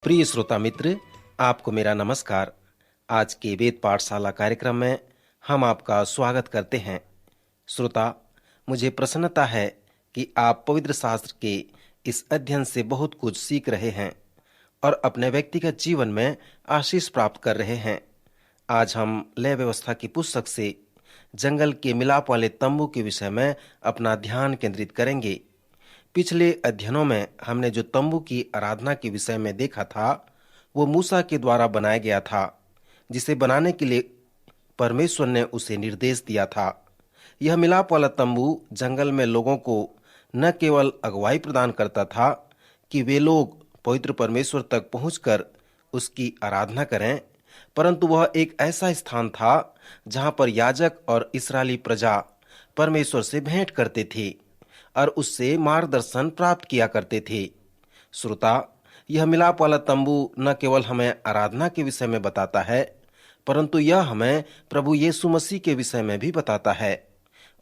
प्रिय श्रोता मित्र, आपको मेरा नमस्कार। आज के वेद पाठशाला कार्यक्रम में हम आपका स्वागत करते हैं। श्रोता, मुझे प्रसन्नता है कि आप पवित्र शास्त्र के इस अध्ययन से बहुत कुछ सीख रहे हैं और अपने व्यक्तिगत जीवन में आशीष प्राप्त कर रहे हैं। आज हम लय व्यवस्था की पुस्तक से जंगल के मिलाप वाले तंबू के विषय में अपना ध्यान केंद्रित करेंगे। पिछले अध्ययनों में हमने जो तंबू की आराधना के विषय में देखा था, वो मूसा के द्वारा बनाया गया था, जिसे बनाने के लिए परमेश्वर ने उसे निर्देश दिया था। यह मिलाप वाला तंबू जंगल में लोगों को न केवल अगुवाई प्रदान करता था कि वे लोग पवित्र परमेश्वर तक पहुंचकर उसकी आराधना करें, परंतु वह एक ऐसा स्थान था जहां पर याजक और इस्राएली प्रजा परमेश्वर से भेंट करते थे और उससे मार्गदर्शन प्राप्त किया करते थे। श्रोता, यह मिलाप वाला तंबू न केवल हमें आराधना के विषय में बताता है, परंतु यह हमें प्रभु यीशु मसीह के विषय में भी बताता है।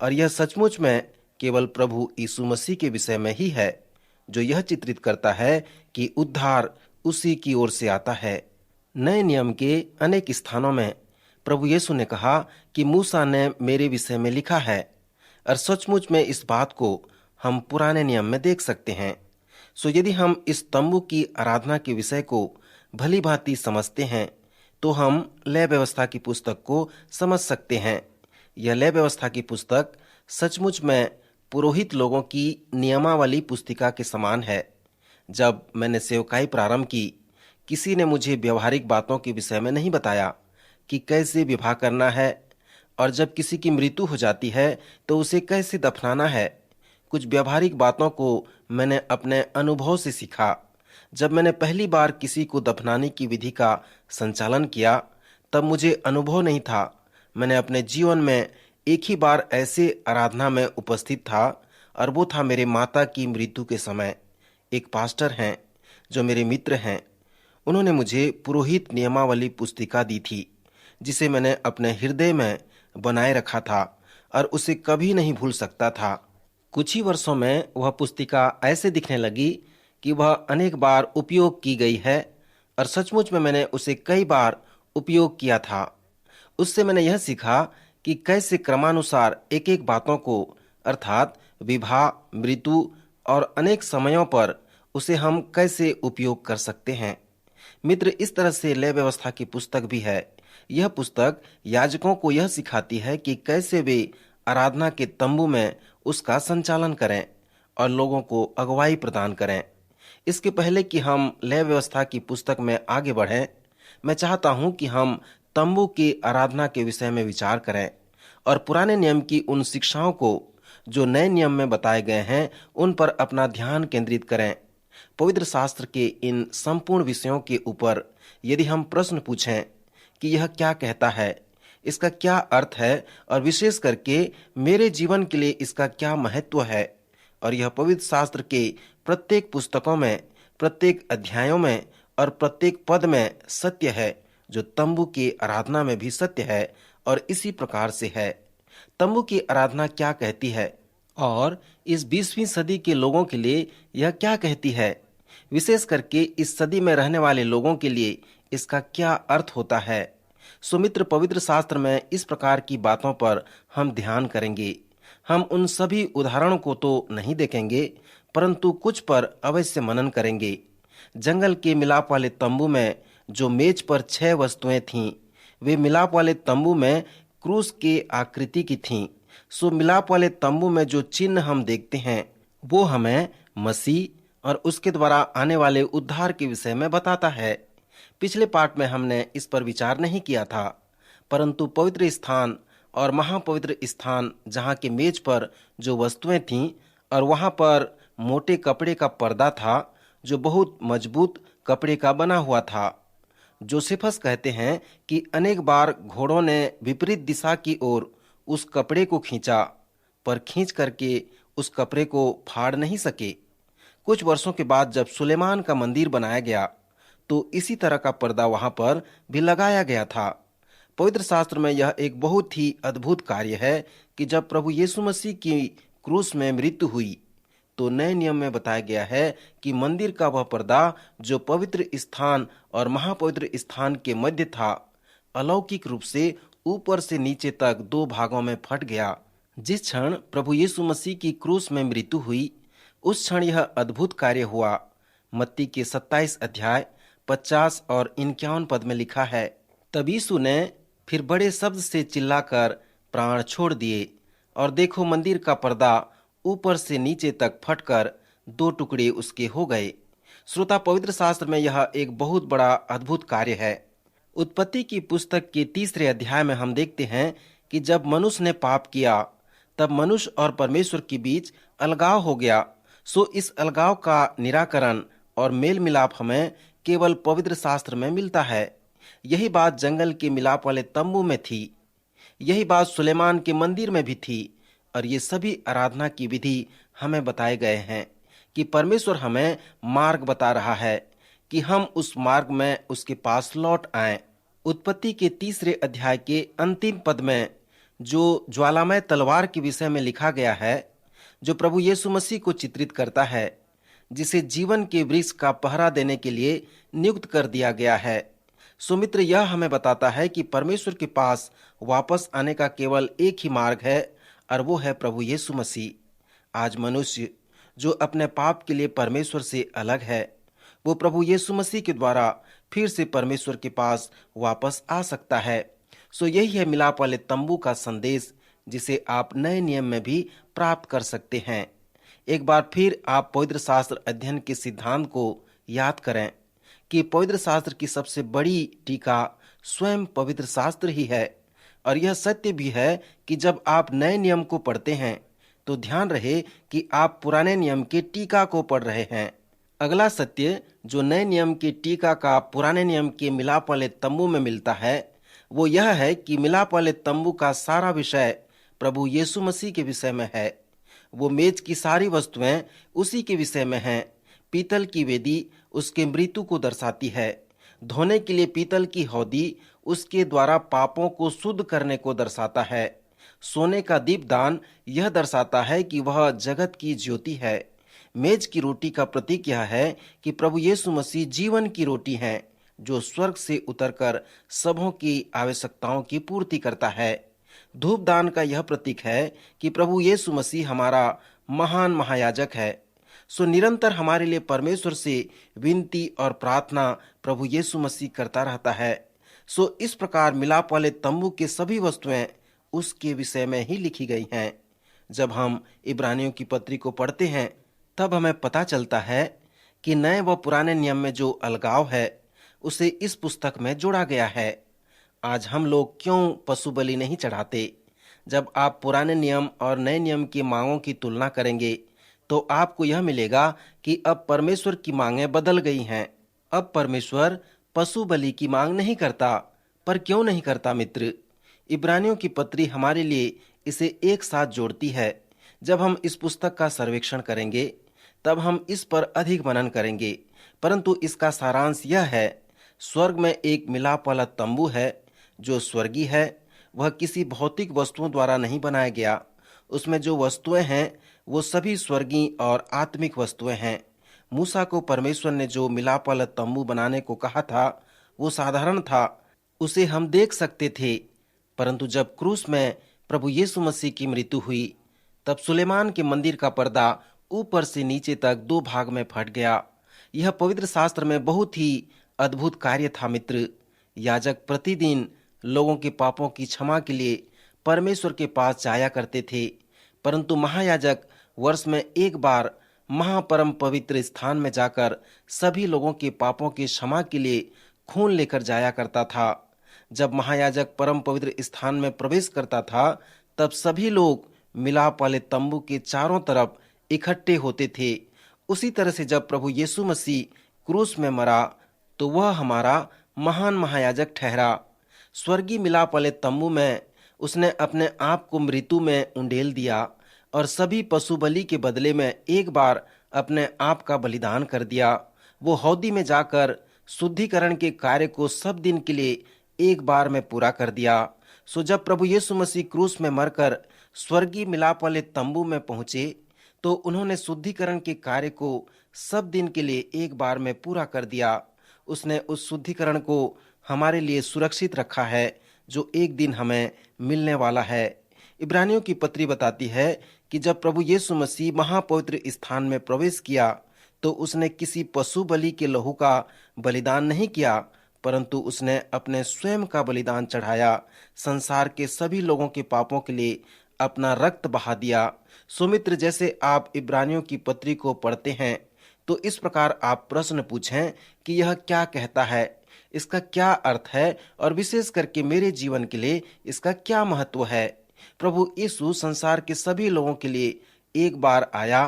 और यह सचमुच में केवल प्रभु यीशु मसीह के विषय में ही है, जो यह चित्रित करता है कि उद्धार उसी की ओर से आता है। नए नियम के अनेक स्थानों में प्रभु यीशु ने कहा कि मूसा ने मेरे विषय में लिखा है, और सचमुच में इस बात को हम पुराने नियम में देख सकते हैं। सो यदि हम इस तंबू की आराधना के विषय को भली भांति समझते हैं, तो हम लय व्यवस्था की पुस्तक को समझ सकते हैं। यह लय व्यवस्था की पुस्तक सचमुच में पुरोहित लोगों की नियमावली पुस्तिका के समान है। जब मैंने सेवकाई प्रारंभ की, किसी ने मुझे व्यवहारिक बातों के विषय में नहीं बताया कि कैसे विवाह करना है, और जब किसी की मृत्यु हो जाती है तो उसे कैसे दफनाना है। कुछ व्यवहारिक बातों को मैंने अपने अनुभव से सीखा। जब मैंने पहली बार किसी को दफनाने की विधि का संचालन किया, तब मुझे अनुभव नहीं था। मैंने अपने जीवन में एक ही बार ऐसे आराधना में उपस्थित था, और वो था मेरे माता की मृत्यु के समय। एक पास्टर हैं जो मेरे मित्र हैं, उन्होंने मुझे पुरोहित नियमावली पुस्तिका दी थी, जिसे मैंने अपने हृदय में बनाए रखा था और उसे कभी नहीं भूल सकता था। कुछ ही वर्षों में वह पुस्तिका ऐसे दिखने लगी कि वह अनेक बार उपयोग की गई है, और सचमुच में मैंने उसे कई बार उपयोग किया था। उससे मैंने यह सीखा कि कैसे क्रमानुसार एक एक बातों को, अर्थात विवाह, मृत्यु और अनेक समयों पर उसे हम कैसे उपयोग कर सकते हैं। मित्र, इस तरह से लय व्यवस्था की पुस्तक भी है। यह पुस्तक याजकों को यह सिखाती है कि कैसे वे आराधना के तंबू में उसका संचालन करें और लोगों को अगुवाई प्रदान करें। इसके पहले कि हम लय व्यवस्था की पुस्तक में आगे बढ़ें, मैं चाहता हूं कि हम तंबू की आराधना के विषय में विचार करें और पुराने नियम की उन शिक्षाओं को जो नए नियम में बताए गए हैं, उन पर अपना ध्यान केंद्रित करें। पवित्र शास्त्र के इन संपूर्ण विषयों के ऊपर यदि हम प्रश्न पूछें कि यह क्या कहता है, इसका क्या अर्थ है, और विशेष करके मेरे जीवन के लिए इसका क्या महत्व है, और यह पवित्र शास्त्र के प्रत्येक पुस्तकों में, प्रत्येक अध्यायों में और प्रत्येक पद में सत्य है, जो तंबू की आराधना में भी सत्य है और इसी प्रकार से है। तंबू की आराधना क्या कहती है और इस 20वीं सदी के लोगों के लिए यह क्या कहती है, विशेष करके इस सदी में रहने वाले लोगों के लिए इसका क्या अर्थ होता है। सुमित्र, पवित्र शास्त्र में इस प्रकार की बातों पर हम ध्यान करेंगे। हम उन सभी उदाहरणों को तो नहीं देखेंगे, परंतु कुछ पर अवश्य मनन करेंगे। जंगल के मिलाप वाले तंबू में जो मेज पर 6 वस्तुएं थीं, वे मिलाप वाले तंबू में क्रूस के आकृति की थीं। सो मिलाप वाले तंबू में जो चिन्ह हम देखते हैं, वो हमें मसीह और उसके द्वारा आने वाले उद्धार के विषय में बताता है। पिछले पाठ में हमने इस पर विचार नहीं किया था, परंतु पवित्र स्थान और महापवित्र स्थान, जहाँ के मेज पर जो वस्तुएं थीं, और वहाँ पर मोटे कपड़े का पर्दा था जो बहुत मजबूत कपड़े का बना हुआ था। जोसेफस कहते हैं कि अनेक बार घोड़ों ने विपरीत दिशा की ओर उस कपड़े को खींचा, पर खींच करके उस कपड़े को फाड़ नहीं सके। कुछ वर्षों के बाद जब सुलेमान का मंदिर बनाया गया, तो इसी तरह का पर्दा वहां पर भी लगाया गया था। पवित्र शास्त्र में यह एक बहुत ही अद्भुत कार्य है कि जब प्रभु यीशु मसीह की क्रूस में मृत्यु हुई, तो नए नियम में बताया गया है कि मंदिर का वह पर्दा जो पवित्र स्थान और महापवित्र स्थान के मध्य था, अलौकिक रूप से ऊपर से नीचे तक दो भागों में फट गया। जिस क्षण प्रभु यीशु मसीह की क्रूस में मृत्यु हुई, उस क्षण यह अद्भुत कार्य हुआ। मत्ती के 27 अध्याय 50 और 51 पद में लिखा है, तब यीशु ने फिर बड़े शब्द से चिल्लाकर प्राण छोड़ दिए, और देखो मंदिर का पर्दा ऊपर से नीचे तक फटकर दो टुकड़े उसके हो गए। श्रोता, पवित्र शास्त्र में यह एक बहुत बड़ा अद्भुत कार्य है। उत्पत्ति की पुस्तक के 3 अध्याय में हम देखते हैं कि जब मनुष्य ने पाप किया, तब मनुष्य और परमेश्वर के बीच अलगाव हो गया। सो इस अलगाव का निराकरण और मेल मिलाप हमें केवल पवित्र शास्त्र में मिलता है। यही बात जंगल के मिलाप वाले तंबू में थी, यही बात सुलेमान के मंदिर में भी थी, और ये सभी आराधना की विधि हमें बताए गए हैं कि परमेश्वर हमें मार्ग बता रहा है कि हम उस मार्ग में उसके पास लौट आएं। उत्पत्ति के 3 अध्याय के अंतिम पद में जो ज्वालामय तलवार के विषय में लिखा गया है, जो प्रभु यीशु मसीह को चित्रित करता है, जिसे जीवन के वृक्ष का पहरा देने के लिए नियुक्त कर दिया गया है। सुमित्र, यह हमें बताता है कि परमेश्वर के पास वापस आने का केवल एक ही मार्ग है, और वो है प्रभु यीशु मसीह। आज मनुष्य जो अपने पाप के लिए परमेश्वर से अलग है, वो प्रभु यीशु मसीह के द्वारा फिर से परमेश्वर के पास वापस आ सकता है। सो यही है मिलाप वाले तंबू का संदेश, जिसे आप नए नियम में भी प्राप्त कर सकते हैं। एक बार फिर आप पवित्र शास्त्र अध्ययन के सिद्धांत को याद करें कि पवित्र शास्त्र की सबसे बड़ी टीका स्वयं पवित्र शास्त्र ही है। और यह सत्य भी है कि जब आप नए नियम को पढ़ते हैं, तो ध्यान रहे कि आप पुराने नियम के टीका को पढ़ रहे हैं। अगला सत्य जो नए नियम के टीका का पुराने नियम के मिलाप वाले तंबू में मिलता है, वो यह है कि मिलाप वाले तंबू का सारा विषय प्रभु यीशु मसीह के विषय में है। वो मेज की सारी वस्तुएं उसी के विषय में हैं। पीतल की वेदी उसके मृत्यु को दर्शाती है। धोने के लिए पीतल की हौदी उसके द्वारा पापों को शुद्ध करने को दर्शाता है। सोने का दीपदान यह दर्शाता है कि वह जगत की ज्योति है। मेज की रोटी का प्रतीक यह है कि प्रभु यीशु मसीह जीवन की रोटी हैं, जो स्वर्ग से उतरकर सबों की आवश्यकताओं की पूर्ति करता है। धूपदान का यह प्रतीक है कि प्रभु यीशु मसीह हमारा महान महायाजक है। सो निरंतर हमारे लिए परमेश्वर से विनती और प्रार्थना प्रभु यीशु मसीह करता रहता है। सो इस प्रकार मिलाप वाले तंबू के सभी वस्तुएं उसके विषय में ही लिखी गई हैं। जब हम इब्रानियों की पत्री को पढ़ते हैं, तब हमें पता चलता है कि नए व पुराने नियम में जो अलगाव है, उसे इस पुस्तक में जोड़ा गया है। आज हम लोग क्यों पशु बलि नहीं चढ़ाते? जब आप पुराने नियम और नए नियम की मांगों की तुलना करेंगे, तो आपको यह मिलेगा कि अब परमेश्वर की मांगें बदल गई हैं। अब परमेश्वर पशु बलि की मांग नहीं करता। पर क्यों नहीं करता मित्र? इब्रानियों की पत्री हमारे लिए इसे एक साथ जोड़ती है। जब हम इस पुस्तक का सर्वेक्षण करेंगे, तब हम इस पर अधिक मनन करेंगे। परंतु इसका सारांश यह है, स्वर्ग में एक मिलाप वाला तंबू है जो स्वर्गीय है। वह किसी भौतिक वस्तुओं द्वारा नहीं बनाया गया। उसमें जो वस्तुएं हैं, वो सभी स्वर्गीय और आत्मिक वस्तुएं हैं। मूसा को परमेश्वर ने जो मिलाप वाला तंबू बनाने को कहा था, वो साधारण था, उसे हम देख सकते थे। परंतु जब क्रूस में प्रभु यीशु मसीह की मृत्यु हुई, तब सुलेमान के मंदिर का पर्दा ऊपर से नीचे तक दो भाग में फट गया। यह पवित्र शास्त्र में बहुत ही अद्भुत कार्य था मित्र। याजक प्रतिदिन लोगों के पापों की क्षमा के लिए परमेश्वर के पास जाया करते थे, परंतु महायाजक वर्ष में एक बार महापरम पवित्र स्थान में जाकर सभी लोगों के पापों की क्षमा के लिए खून लेकर जाया करता था। जब महायाजक परम पवित्र स्थान में प्रवेश करता था, तब सभी लोग मिलाप वाले तंबू के चारों तरफ इकट्ठे होते थे। उसी तरह से जब प्रभु यीशु मसीह क्रूस में मरा, तो वह हमारा महान महायाजक ठहरा। स्वर्गीय मिलाप वाले तंबू में उसने अपने आप को मृत्यु में उंडेल दिया और सभी पशु बलि के बदले में एक बार अपने आप का बलिदान कर दिया। वो हौदी में जाकर शुद्धिकरण के कार्य को सब दिन के लिए एक बार में पूरा कर दिया। सो जब प्रभु यीशु मसीह क्रूस में मरकर स्वर्गीय मिलाप वाले तंबू में पहुंचे, तो उन्होंने शुद्धिकरण के कार्य को सब दिन के लिए एक बार में पूरा कर दिया। उसने उस शुद्धिकरण को हमारे लिए सुरक्षित रखा है जो एक दिन हमें मिलने वाला है। इब्रानियों की पत्री बताती है कि जब प्रभु यीशु मसीह महापवित्र स्थान में प्रवेश किया तो उसने किसी पशु बलि के लहू का बलिदान नहीं किया, परंतु उसने अपने स्वयं का बलिदान चढ़ाया। संसार के सभी लोगों के पापों के लिए अपना रक्त बहा दिया। सुमित्र, जैसे आप इब्रानियों की पत्री को पढ़ते हैं तो इस प्रकार आप प्रश्न पूछें कि यह क्या कहता है, इसका क्या अर्थ है और विशेष करके मेरे जीवन के लिए इसका क्या महत्व है। प्रभु यीशु संसार के सभी लोगों के लिए एक बार आया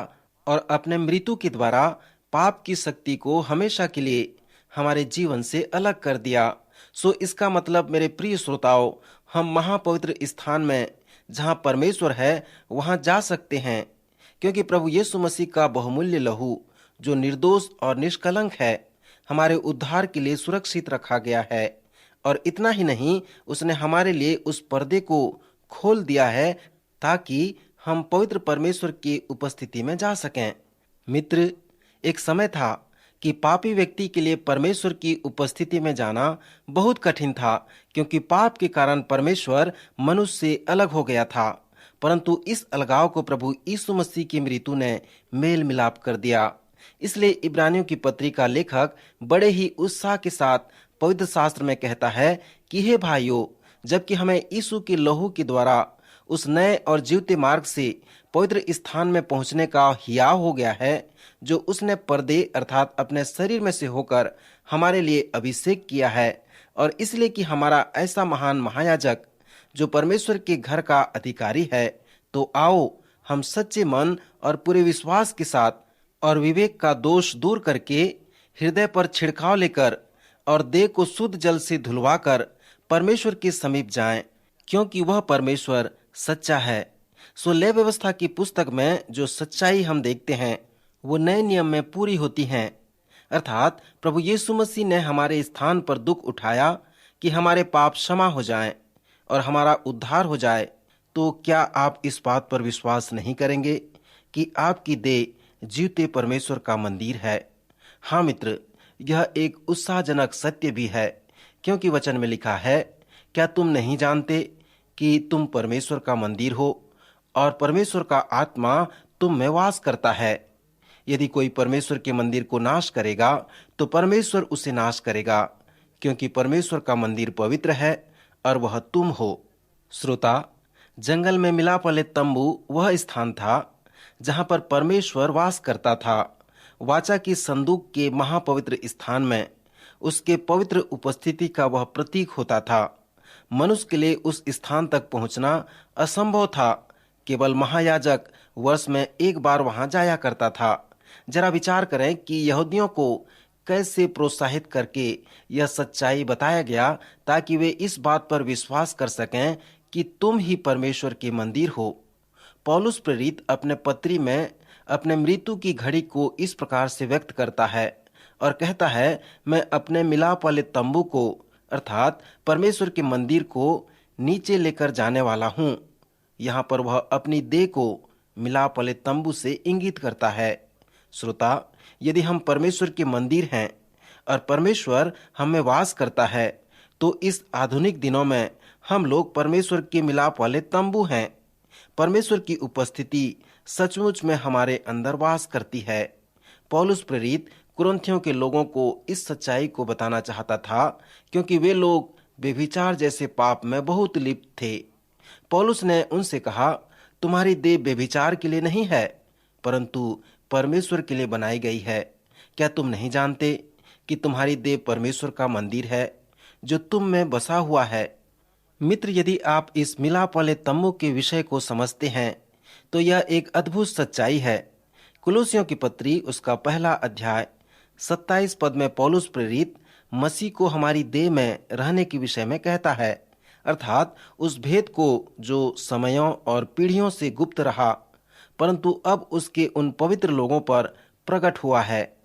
और अपने मृत्यु के द्वारा पाप की शक्ति को हमेशा के लिए हमारे जीवन से अलग कर दिया। सो इसका मतलब मेरे प्रिय श्रोताओं, हम महापवित्र स्थान में जहां परमेश्वर है वहां जा सकते हैं, क्योंकि प्रभु यीशु मसीह का बहुमूल्य लहू जो निर्दोष और निष्कलंक है हमारे उद्धार के लिए सुरक्षित रखा गया है। और इतना ही नहीं, उसने हमारे लिए उस पर्दे को खोल दिया है ताकि हम पवित्र परमेश्वर की उपस्थिति में जा सकें। मित्र, एक समय था कि पापी व्यक्ति के लिए परमेश्वर की उपस्थिति में जाना बहुत कठिन था, क्योंकि पाप के कारण परमेश्वर मनुष्य से अलग हो गया था। परंतु इस अलगाव को प्रभु यीशु मसीह की मृत्यु ने मेल मिलाप कर दिया। इसलिए इब्रानियों की पत्री का लेखक बड़े ही उत्साह के साथ पवित्र शास्त्र में कहता है कि हे भाइयों, जबकि हमें यीशु के लहू के द्वारा उस नए और जीवते मार्ग से पवित्र स्थान में पहुंचने का हियाव हो गया है जो उसने पर्दे अर्थात अपने शरीर में से होकर हमारे लिए अभिषेक किया है, और इसलिए कि हमारा ऐसा महान महायाजक जो परमेश्वर के घर का अधिकारी है, तो आओ हम सच्चे मन और पूरे विश्वास के साथ और विवेक का दोष दूर करके हृदय पर छिड़काव लेकर और देह को शुद्ध जल से धुलवाकर परमेश्वर के समीप जाएं, क्योंकि वह परमेश्वर सच्चा है। सो लेवी व्यवस्था की पुस्तक में जो सच्चाई हम देखते हैं वो नए नियम में पूरी होती हैं, अर्थात प्रभु यीशु मसीह ने हमारे स्थान पर दुख उठाया कि हमारे पाप क्षमा हो जाएं और हमारा उद्धार हो जाए। तो क्या आप इस बात पर विश्वास नहीं करेंगे कि आपकी देह जीवते परमेश्वर का मंदिर है? हाँ मित्र, यह एक उत्साहजनक सत्य भी है, क्योंकि वचन में लिखा है, क्या तुम नहीं जानते कि तुम परमेश्वर का मंदिर हो और परमेश्वर का आत्मा तुम में वास करता है? यदि कोई परमेश्वर के मंदिर को नाश करेगा तो परमेश्वर उसे नाश करेगा, क्योंकि परमेश्वर का मंदिर पवित्र है और वह तुम हो। श्रोता, जंगल में मिलाप वाले तंबू वह स्थान था जहां पर परमेश्वर वास करता था। वाचा की संदूक के महापवित्र स्थान में उसके पवित्र उपस्थिति का वह प्रतीक होता था। मनुष्य के लिए उस स्थान तक पहुंचना असंभव था। केवल महायाजक वर्ष में एक बार वहां जाया करता था। जरा विचार करें कि यहूदियों को कैसे प्रोत्साहित करके यह सच्चाई बताया गया ताकि वे इस बात पर विश्वास कर सकें कि तुम ही परमेश्वर के मंदिर हो। पौलुस प्रेरित अपने पत्री में अपने मृत्यु की घड़ी को इस प्रकार से व्यक्त करता है और कहता है, मैं अपने मिलाप वाले तंबू को अर्थात परमेश्वर के मंदिर को नीचे लेकर जाने वाला हूं। यहाँ पर वह अपनी देह को मिलाप वाले तंबू से इंगित करता है। श्रोता, यदि हम परमेश्वर के मंदिर हैं और परमेश्वर हम में वास करता है, तो इस आधुनिक दिनों में हम लोग परमेश्वर के मिलाप वाले तंबू हैं। परमेश्वर की उपस्थिति सचमुच में हमारे अंदर वास करती है। पौलुस प्रेरित कुरिन्थियों के लोगों को इस सच्चाई को बताना चाहता था, क्योंकि वे लोग व्यभिचार जैसे पाप में बहुत लिप्त थे। पौलुस ने उनसे कहा, तुम्हारी देह व्यभिचार के लिए नहीं है, परंतु परमेश्वर के लिए बनाई गई है। क्या तुम नहीं जानते कि तुम्हारी देह परमेश्वर का मंदिर है जो तुम में बसा हुआ है? मित्र, यदि आप इस मिलाप वाले तम्बू के विषय को समझते हैं तो यह एक अद्भुत सच्चाई है। कुलुसियों की पत्री उसका पहला अध्याय 27 पद में पौलुस प्रेरित मसीह को हमारी देह में रहने के विषय में कहता है, अर्थात उस भेद को जो समयों और पीढ़ियों से गुप्त रहा परंतु अब उसके उन पवित्र लोगों पर प्रकट हुआ है।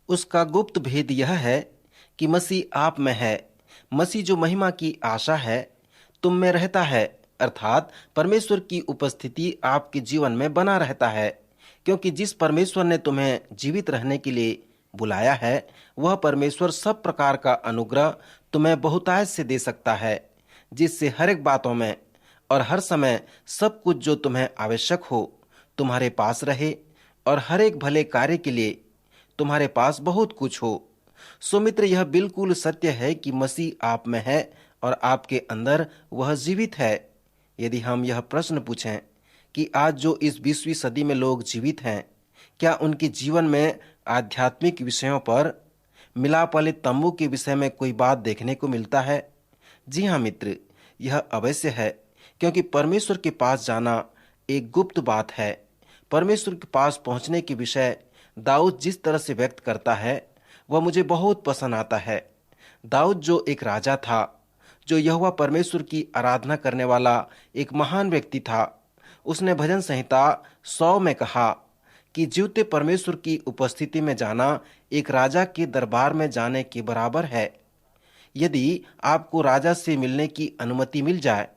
उसका गुप्त भेद यह है कि मसीह आप में है। मसीह जो महिमा की आशा है तुम में रहता है, अर्थात परमेश्वर की उपस्थिति आपके जीवन में बना रहता है, क्योंकि जिस परमेश्वर ने तुम्हें जीवित रहने के लिए बुलाया है, वह परमेश्वर सब प्रकार का अनुग्रह तुम्हें बहुतायत से दे सकता है, जिससे हर एक बातों में और हर समय सब कुछ जो तुम्हें आवश्यक हो तुम्हारे पास रहे, और हर एक भले कार्य के लिए तुम्हारे पास बहुत कुछ हो। सो मित्र, यह बिल्कुल सत्य है कि मसीह आप में है और आपके अंदर वह जीवित है। यदि हम यह प्रश्न पूछें कि आज जो इस 20वीं सदी में लोग जीवित हैं, क्या उनके जीवन में आध्यात्मिक विषयों पर, मिलाप वाले तंबू के विषय में कोई बात देखने को मिलता है? जी हाँ मित्र, यह अवश्य है, क्योंकि परमेश्वर के पास जाना एक गुप्त बात है। परमेश्वर के पास पहुंचने के विषय दाऊद जिस तरह से व्यक्त करता है वह मुझे बहुत पसंद आता है। दाऊद जो एक राजा था, जो यहोवा परमेश्वर की आराधना करने वाला एक महान व्यक्ति था, उसने भजन संहिता 100 में कहा कि जीवते परमेश्वर की उपस्थिति में जाना एक राजा के दरबार में जाने के बराबर है। यदि आपको राजा से मिलने की अनुमति मिल जाए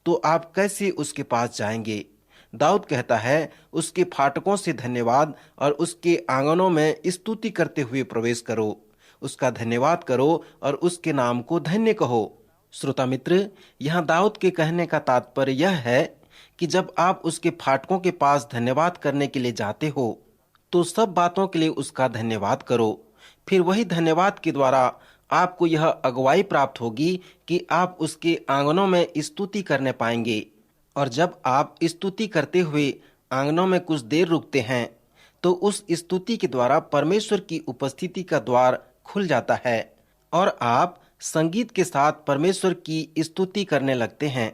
तो आप कैसे उसके पास जाएंगे? दाऊद कहता है, उसके फाटकों से धन्यवाद और उसके आंगनों में स्तुति करते हुए प्रवेश करो, उसका धन्यवाद करो और उसके नाम को धन्य कहो। श्रोता मित्र, यहाँ दाऊद के कहने का तात्पर्य यह है कि जब आप उसके फाटकों के पास धन्यवाद करने के लिए जाते हो तो सब बातों के लिए उसका धन्यवाद करो। फिर वही धन्यवाद के द्वारा आपको यह अगुवाई प्राप्त होगी कि आप उसके आंगनों में स्तुति करने पाएंगे। और जब आप स्तुति करते हुए आंगनों में कुछ देर रुकते हैं तो उस स्तुति के द्वारा परमेश्वर की उपस्थिति का द्वार खुल जाता है और आप संगीत के साथ परमेश्वर की स्तुति करने लगते हैं,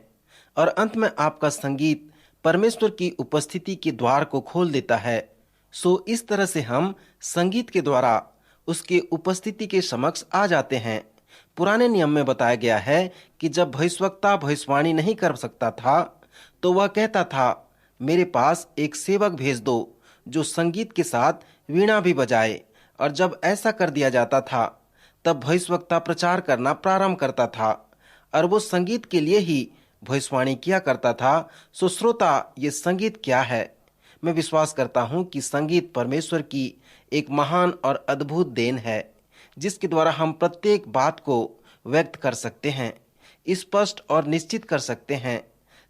और अंत में आपका संगीत परमेश्वर की उपस्थिति के द्वार को खोल देता है। सो इस तरह से हम संगीत के द्वारा उसके उपस्थिति के समक्ष आ जाते हैं। पुराने नियम में बताया गया है कि जब भविष्यवक्ता भविष्यवाणी नहीं कर सकता था तो वह कहता था, मेरे पास एक सेवक भेज दो जो संगीत के साथ वीणा भी बजाए। और जब ऐसा कर दिया जाता था तब भविष्यवक्ता प्रचार करना प्रारंभ करता था और वो संगीत के लिए ही भविष्यवाणी किया करता था। सो श्रोता, ये संगीत क्या है? मैं विश्वास करता हूँ कि संगीत परमेश्वर की एक महान और अद्भुत देन है, जिसके द्वारा हम प्रत्येक बात को व्यक्त कर सकते हैं, स्पष्ट और निश्चित कर सकते हैं।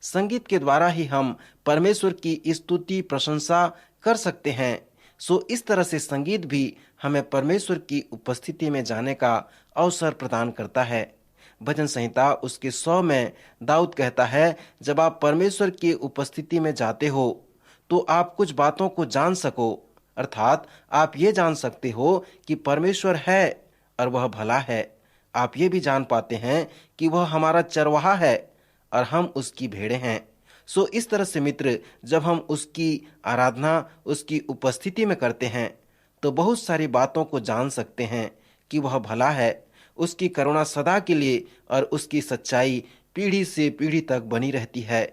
संगीत के द्वारा ही हम परमेश्वर की स्तुति प्रशंसा कर सकते हैं। सो इस तरह से संगीत भी हमें परमेश्वर की उपस्थिति में जाने का अवसर प्रदान करता है। भजन संहिता उसके 100 में दाऊद कहता है, जब आप परमेश्वर की उपस्थिति में जाते हो तो आप कुछ बातों को जान सको, अर्थात आप ये जान सकते हो कि परमेश्वर है और वह भला है। आप ये भी जान पाते हैं कि वह हमारा चरवाहा है और हम उसकी भेड़ें हैं। सो इस तरह से मित्र, जब हम उसकी आराधना उसकी उपस्थिति में करते हैं तो बहुत सारी बातों को जान सकते हैं कि वह भला है, उसकी करुणा सदा के लिए और उसकी सच्चाई पीढ़ी से पीढ़ी तक बनी रहती है।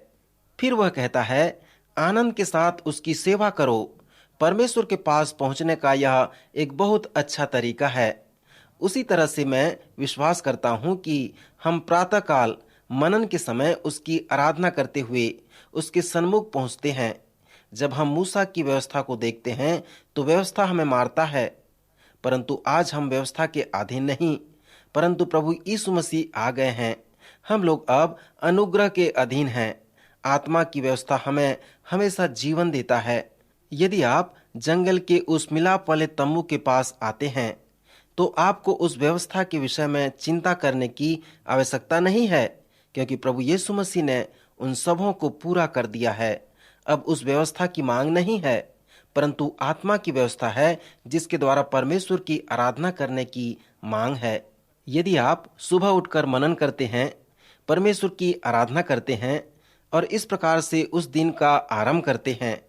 फिर वह कहता है, आनंद के साथ उसकी सेवा करो। परमेश्वर के पास पहुंचने का यह एक बहुत अच्छा तरीका है। उसी तरह से मैं विश्वास करता हूं कि हम प्रातःकाल मनन के समय उसकी आराधना करते हुए उसके सन्मुख पहुंचते हैं। जब हम मूसा की व्यवस्था को देखते हैं तो व्यवस्था हमें मारता है, परंतु आज हम व्यवस्था के अधीन नहीं, परंतु प्रभु यीशु मसीह आ गए हैं। हम लोग अब अनुग्रह के अधीन हैं। आत्मा की व्यवस्था हमें हमेशा जीवन देता है। यदि आप जंगल के उस मिलाप वाले तम्बू के पास आते हैं तो आपको उस व्यवस्था के विषय में चिंता करने की आवश्यकता नहीं है, क्योंकि प्रभु यीशु मसीह ने उन सबों को पूरा कर दिया है। अब उस व्यवस्था की मांग नहीं है, परंतु आत्मा की व्यवस्था है, जिसके द्वारा परमेश्वर की आराधना करने की मांग है। यदि आप सुबह उठकर मनन करते हैं, परमेश्वर की आराधना करते हैं और इस प्रकार से उस दिन का आरंभ करते हैं,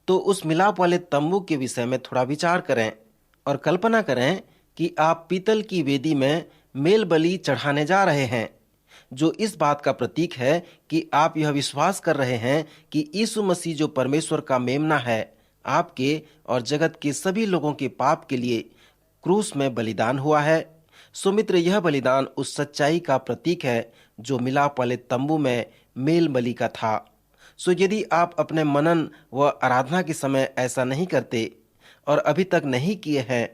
तो उस मिलाप वाले तंबू के विषय में थोड़ा विचार करें और कल्पना करें कि आप पीतल की वेदी में मेल बलि चढ़ाने जा रहे हैं, जो इस बात का प्रतीक है कि आप यह विश्वास कर रहे हैं कि यीशु मसीह जो परमेश्वर का मेमना है, आपके और जगत के सभी लोगों के पाप के लिए क्रूस में बलिदान हुआ है। सो मित्र, यह बलिदान उस सच्चाई का प्रतीक है जो मिलाप वाले तंबू में मेल बलि का था। सो यदि आप अपने मनन व आराधना के समय ऐसा नहीं करते और अभी तक नहीं किए हैं,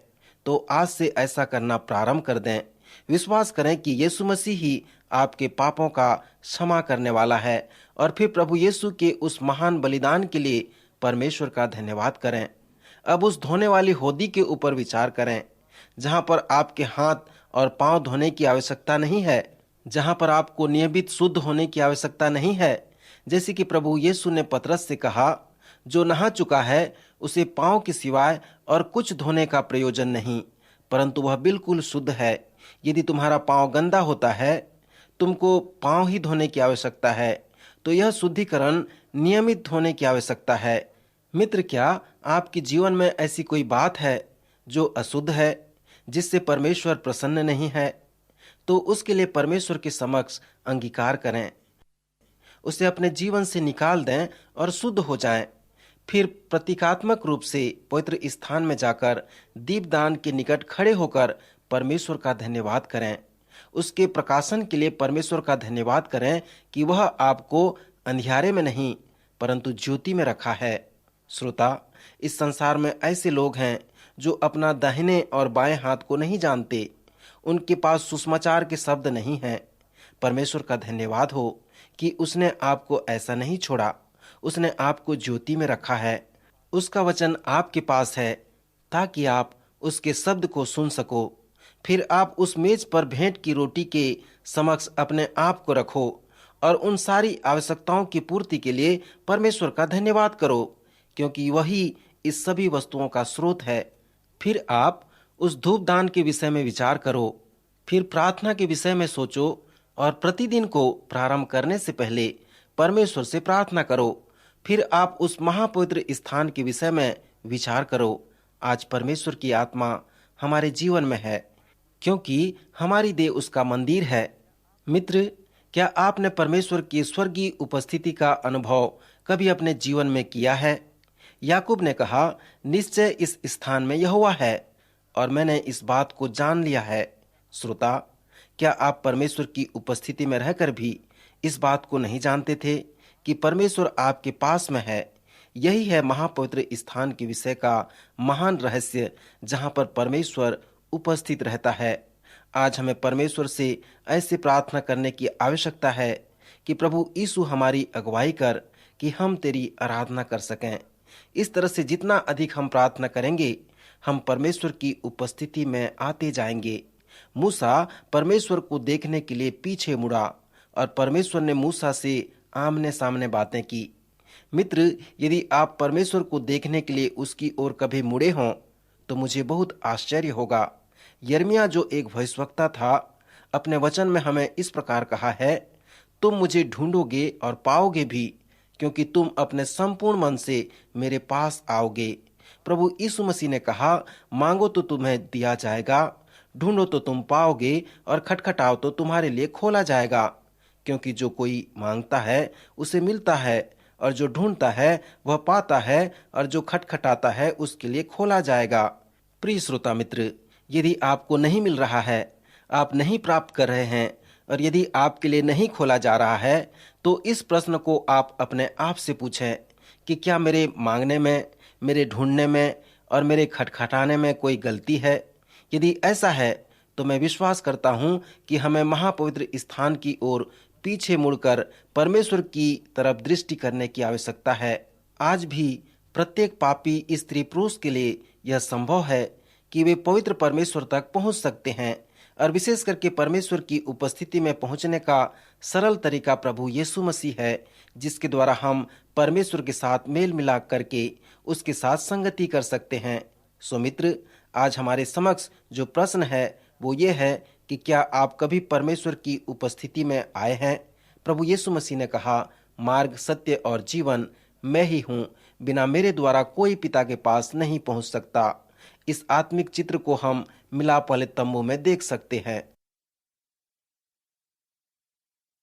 तो आज से ऐसा करना प्रारंभ कर दें। विश्वास करें कि यीशु मसीह ही आपके पापों का क्षमा करने वाला है और फिर प्रभु यीशु के उस महान बलिदान के लिए परमेश्वर का धन्यवाद करें। अब उस धोने वाली होदी के ऊपर विचार करें, जहां पर आपके हाथ और पांव धोने की आवश्यकता नहीं है, जहां पर आपको नियमित शुद्ध होने की आवश्यकता नहीं है। जैसे कि प्रभु यीशु ने पतरस से कहा, जो नहा चुका है उसे पांव के सिवाय और कुछ धोने का प्रयोजन नहीं, परंतु वह बिल्कुल शुद्ध है। यदि तुम्हारा पांव गंदा होता है, तुमको पांव ही धोने की आवश्यकता है, तो यह शुद्धिकरण नियमित धोने की आवश्यकता है। मित्र, क्या आपके जीवन में ऐसी कोई बात है जो अशुद्ध है, जिससे परमेश्वर प्रसन्न नहीं है? तो उसके लिए परमेश्वर के समक्ष अंगीकार करें, उसे अपने जीवन से निकाल दें और शुद्ध हो जाएं। फिर प्रतीकात्मक रूप से पवित्र स्थान में जाकर दीपदान के निकट खड़े होकर परमेश्वर का धन्यवाद करें। उसके प्रकाशन के लिए परमेश्वर का धन्यवाद करें कि वह आपको अंधियारे में नहीं परंतु ज्योति में रखा है। श्रोता, इस संसार में ऐसे लोग हैं जो अपना दाहिने और बाएं हाथ को नहीं जानते। उनके पास सुसमाचार के शब्द नहीं हैं। परमेश्वर का धन्यवाद हो कि उसने आपको ऐसा नहीं छोड़ा। उसने आपको ज्योति में रखा है। उसका वचन आपके पास है ताकि आप उसके शब्द को सुन सको। फिर आप उस मेज पर भेंट की रोटी के समक्ष अपने आप को रखो और उन सारी आवश्यकताओं की पूर्ति के लिए परमेश्वर का धन्यवाद करो, क्योंकि वही इस सभी वस्तुओं का स्रोत है। फिर आप उस धूपदान के विषय में विचार करो। फिर प्रार्थना के विषय में सोचो और प्रतिदिन को प्रारंभ करने से पहले परमेश्वर से प्रार्थना करो। फिर आप उस महापवित्र स्थान के विषय में विचार करो। आज परमेश्वर की आत्मा हमारे जीवन में है, क्योंकि हमारी देह उसका मंदिर है। मित्र, क्या आपने परमेश्वर की स्वर्गीय उपस्थिति का अनुभव कभी अपने जीवन में किया है? याकूब ने कहा, निश्चय इस स्थान में यहोवा है और मैंने इस बात को जान लिया है। श्रोता, क्या आप परमेश्वर की उपस्थिति में रहकर भी इस बात को नहीं जानते थे कि परमेश्वर आपके पास में है? यही है महापवित्र स्थान के विषय का महान रहस्य, जहां पर परमेश्वर उपस्थित रहता है। आज हमें परमेश्वर से ऐसे प्रार्थना करने की आवश्यकता है कि प्रभु यीशु हमारी अगुवाई कर कि हम तेरी आराधना कर सकें। इस तरह से जितना अधिक हम प्रार्थना करेंगे, हम परमेश्वर की उपस्थिति में आते जाएंगे। मूसा परमेश्वर को देखने के लिए पीछे मुड़ा और परमेश्वर ने मूसा से आमने सामने बातें की। मित्र, यदि आप परमेश्वर को देखने के लिए उसकी ओर कभी मुड़े हों तो मुझे बहुत आश्चर्य होगा। यिर्मयाह, जो एक भविष्यवक्ता था, अपने वचन में हमें इस प्रकार कहा है, तुम मुझे ढूंढोगे और पाओगे भी, क्योंकि तुम अपने संपूर्ण मन से मेरे पास आओगे। प्रभु यीशु मसीह ने कहा, मांगो तो तुम्हें दिया जाएगा, ढूंढो तो तुम पाओगे और खटखटाओ तो तुम्हारे लिए खोला जाएगा। क्योंकि जो कोई मांगता है उसे मिलता है, और जो ढूंढता है वह पाता है, और जो खटखटाता है उसके लिए खोला जाएगा। प्रिय श्रोता मित्र, यदि आपको नहीं मिल रहा है, आप नहीं प्राप्त कर रहे हैं, और यदि आपके लिए नहीं खोला जा रहा है, तो इस प्रश्न को आप अपने आप से पूछें कि क्या मेरे मांगने में, मेरे ढूंढने में और मेरे खटखटाने में कोई गलती है? यदि ऐसा है तो मैं विश्वास करता हूं कि हमें महापवित्र स्थान की ओर पीछे मुड़कर परमेश्वर की तरफ दृष्टि करने की आवश्यकता है। आज भी प्रत्येक पापी स्त्री पुरुष के लिए यह संभव है कि वे पवित्र परमेश्वर तक पहुंच सकते हैं, और विशेष करके परमेश्वर की उपस्थिति में पहुंचने का सरल तरीका प्रभु यीशु मसीह है, जिसके द्वारा हम परमेश्वर के साथ मेल मिलाप करके उसके साथ संगति कर सकते हैं। सो मित्र, आज हमारे समक्ष जो प्रश्न है वो ये है कि क्या आप कभी परमेश्वर की उपस्थिति में आए हैं? प्रभु यीशु मसीह ने कहा, मार्ग, सत्य और जीवन मैं ही हूँ, बिना मेरे द्वारा कोई पिता के पास नहीं पहुँच सकता। इस आत्मिक चित्र को हम मिलाप वाले तंबू में देख सकते हैं।